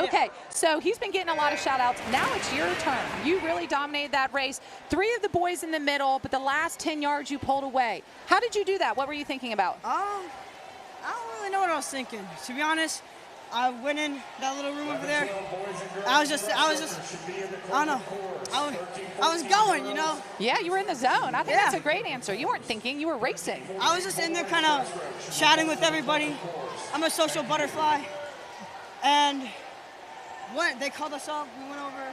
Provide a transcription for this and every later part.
Okay, so he's been getting a lot of shout-outs. Now it's your turn. You really dominated that race. 3 of the boys in the middle, but the last 10 yards you pulled away. How did you do that? What were you thinking about? I don't really know what I was thinking. To be honest, I went in that little room over there. I was just, I don't know. I was going, you know? Yeah, you were in the zone. I think that's a great answer. You weren't thinking, you were racing. I was just in there kind of chatting with everybody. I'm a social butterfly. And when they called us off, we went over.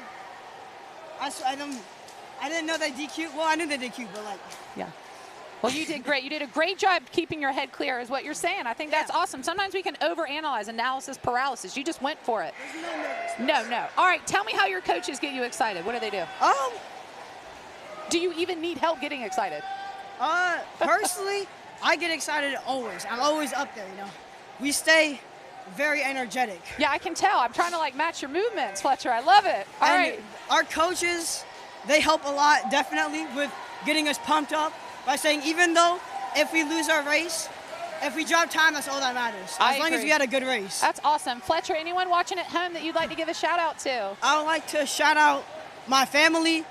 I didn't know they DQ'd. Well, I knew they DQ'd, but like. Yeah. Well, you did great. You did a great job keeping your head clear is what you're saying. I think that's awesome. Sometimes we can overanalyze, analysis paralysis. You just went for it. No. All right, tell me how your coaches get you excited. What do they do? Do you even need help getting excited? Personally, I get excited always. I'm always up there, you know. We stay very energetic. Yeah, I can tell. I'm trying to like match your movements, Fletcher. I love it. All right. Our coaches, they help a lot, definitely, with getting us pumped up by saying even though if we lose our race, if we drop time, that's all that matters. As long as we had a good race. That's awesome. Fletcher, anyone watching at home that you'd like to give a shout out to? I would like to shout out my family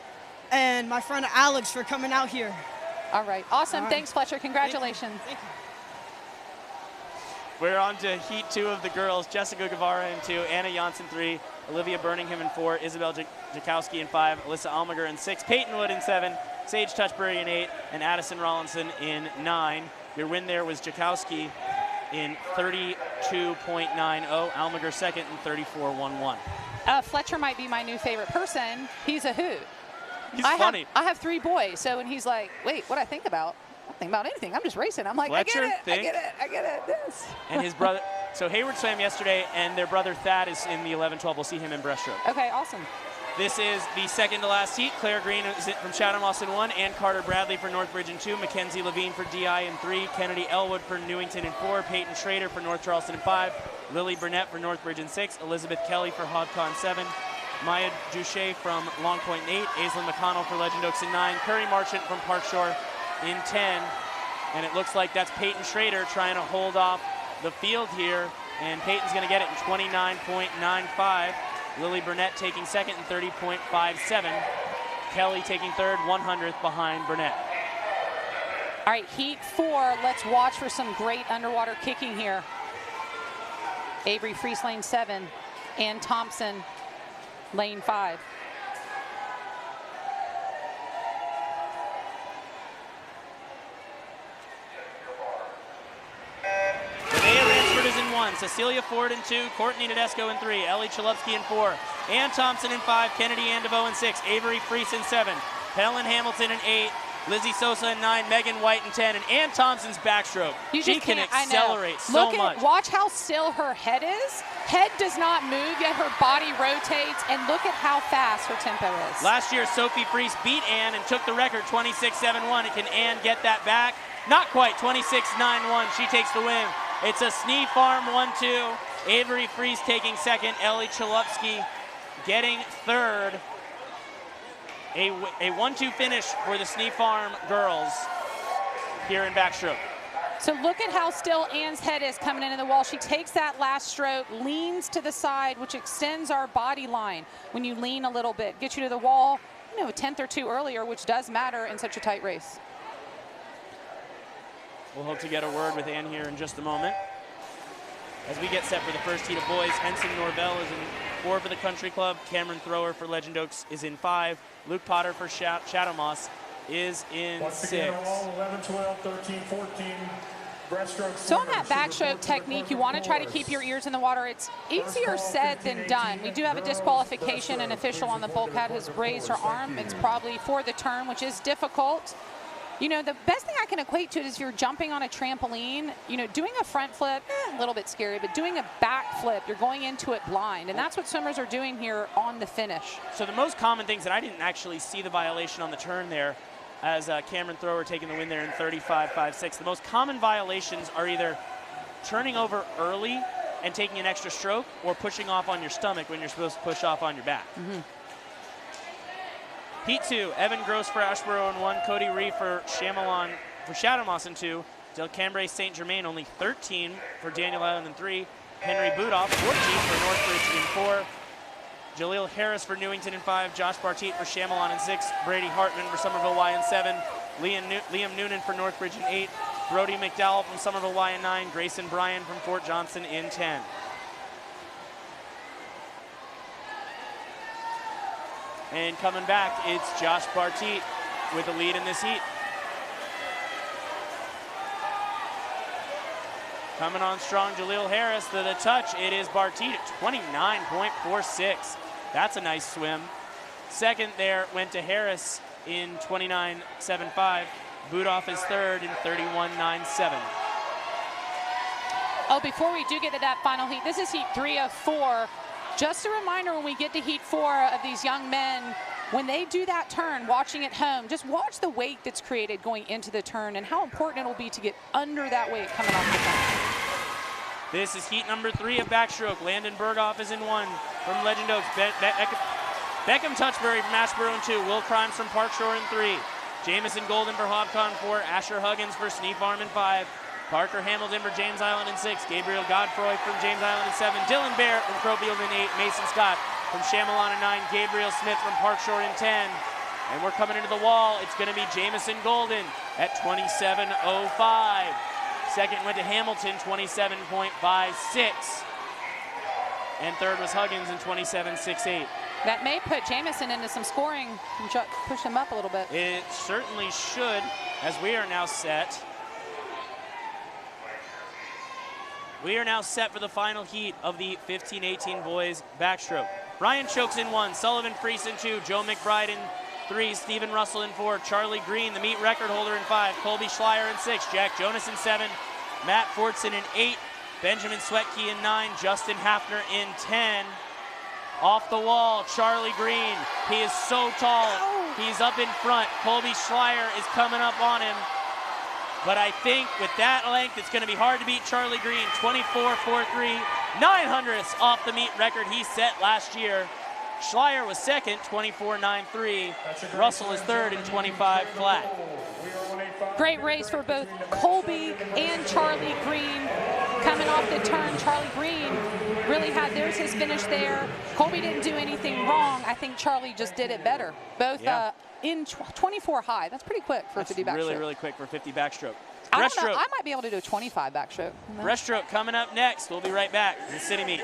and my friend Alex for coming out here. All right. Awesome. Thanks, Fletcher. Congratulations. Thank you. We're on to Heat 2 of the girls. Jessica Guevara in 2, Anna Janssen 3, Olivia Birmingham in 4, Isabel Jakowski in 5, Alyssa Almager in 6, Peyton Wood in 7, Sage Touchbury in 8, and Addison Rollinson in 9. Your win there was Jakowski in 32.90, Almager second in 34.11. Fletcher might be my new favorite person. He's a hoot. He's funny. I have 3 boys, so when he's like, wait, what I think about? I don't think about anything. I'm just racing. I'm like, Fletcher I get it. This. And his brother, so Hayward swam yesterday, and their brother Thad is in the 11-12. We'll see him in breaststroke. Okay, awesome. This is the second to last heat. Claire Green is from Chatham-Moss in 1, Ann Carter Bradley for Northbridge in 2, Mackenzie Levine for DI in 3, Kennedy Elwood for Newington in 4, Peyton Schrader for North Charleston in 5, Lily Burnett for Northbridge in 6, Elizabeth Kelly for HogCon 7, Maya Duche from Long Point in 8, Aislinn McConnell for Legend Oaks in 9, Curry Marchant from Park Shore in 10, and it looks like that's Peyton Schrader trying to hold off the field here, and Peyton's going to get it in 29.95. Lily Burnett taking second in 30.57. Kelly taking third, 100th behind Burnett. All right, Heat 4, let's watch for some great underwater kicking here. Avery Freese, lane 7, Ann Thompson, lane 5. Is in 1, Cecilia Ford in 2, Courtney Tedesco in 3, Ellie Chalupsky in 4, Ann Thompson in 5, Kennedy Andevo in 6, Avery Freese in 7, Helen Hamilton in 8, Lizzie Sosa in 9, Megan White in 10, and Ann Thompson's backstroke. She can accelerate so much. Watch how still her head is. Head does not move, yet her body rotates, and look at how fast her tempo is. Last year, Sophie Freese beat Ann and took the record 26.71. Can Ann get that back? Not quite, 26.91. She takes the win. It's a Snee Farm 1-2. Avery Freese taking second. Ellie Chalupsky getting third. A 1-2 finish for the Snee Farm girls here in backstroke. So look at how still Ann's head is coming into the wall. She takes that last stroke, leans to the side, which extends our body line. When you lean a little bit, get you to the wall, you know, a tenth or two earlier, which does matter in such a tight race. We'll hope to get a word with Ann here in just a moment. As we get set for the first heat of boys, Henson Norvell is in 4 for the Country Club. Cameron Thrower for Legend Oaks is in 5. Luke Potter for Chatham-Moss is in 6. 11, 12, 13, 14. So on that backstroke technique, you want to try to keep your ears in the water. It's easier said than done. We do have a disqualification. An official on the bulkhead has raised her arm. It's probably for the turn, which is difficult. You know, the best thing I can equate to it is if you're jumping on a trampoline, you know, doing a front flip, a little bit scary, but doing a back flip, you're going into it blind. And that's what swimmers are doing here on the finish. So the most common things, and I didn't actually see the violation on the turn there, as Cameron Thrower taking the win there in 35.56. The most common violations are either turning over early and taking an extra stroke or pushing off on your stomach when you're supposed to push off on your back. Heat 2, Evan Gross for Ashboro in 1, Cody Ree for Chamelon for Chatham-Moss in 2, Del Cambrai St. Germain only 13 for Daniel Island in 3, Henry Budoff, 14th for Northbridge in 4. Jaleel Harris for Newington in 5. Josh Barteet for Chamelon in 6. Brady Hartman for Somerville Y in 7. Liam Noonan for Northbridge in 8. Brody McDowell from Somerville Y in 9. Grayson Bryan from Fort Johnson in 10. And coming back, it's Josh Barteet with the lead in this heat. Coming on strong, Jaleel Harris to the touch. It is Barteet at 29.46. That's a nice swim. Second there went to Harris in 29.75. Budoff is third in 31.97. Oh, before we do get to that final heat, this is heat 3 of 4. Just a reminder, when we get to heat 4 of these young men, when they do that turn, watching at home, just watch the weight that's created going into the turn and how important it will be to get under that weight coming off the turn. This is heat number 3 of backstroke. Landon Berghoff is in 1 from Legend Oaks. Beckham Touchbury from Ashboro in 2. Will Crimes from Park Shore in 3. Jamison Golden for Hobcon 4. Asher Huggins for Snee Farm in 5. Parker Hamilton for James Island in 6. Gabriel Godfroy from James Island in 7. Dylan Barrett from Crowfield in 8. Mason Scott from Chamelon in 9. Gabriel Smith from Park Shore in 10. And we're coming into the wall. It's going to be Jamison Golden at 27.05. Second went to Hamilton, 27.56. And third was Huggins in 27.68. That may put Jamison into some scoring and push him up a little bit. It certainly should, as we are now set. We are now set for the final heat of the 15-18 boys backstroke. Brian Chokes in 1, Sullivan Freese in 2, Joe McBride in 3, Stephen Russell in 4, Charlie Green, the meet record holder in 5, Colby Schleier in 6, Jack Jonas in 7, Matt Fortson in 8, Benjamin Swetke in 9, Justin Hafner in 10. Off the wall, Charlie Green. He is so tall. He's up in front. Colby Schleier is coming up on him. But I think with that length, it's going to be hard to beat Charlie Green. 24.43, 900ths off the meet record he set last year. Schleier was second, 24.93. Russell is third in 25 flat. Great race for both Colby and Charlie Green. Coming off the turn, Charlie Green really had his finish there. Colby didn't do anything wrong. I think Charlie just did it better. Both in 24 high. That's pretty quick for 50 backstroke. Really, really quick for 50 backstroke. I don't know. I might be able to do a 25 backstroke. Breaststroke coming up next. We'll be right back. The City Meet.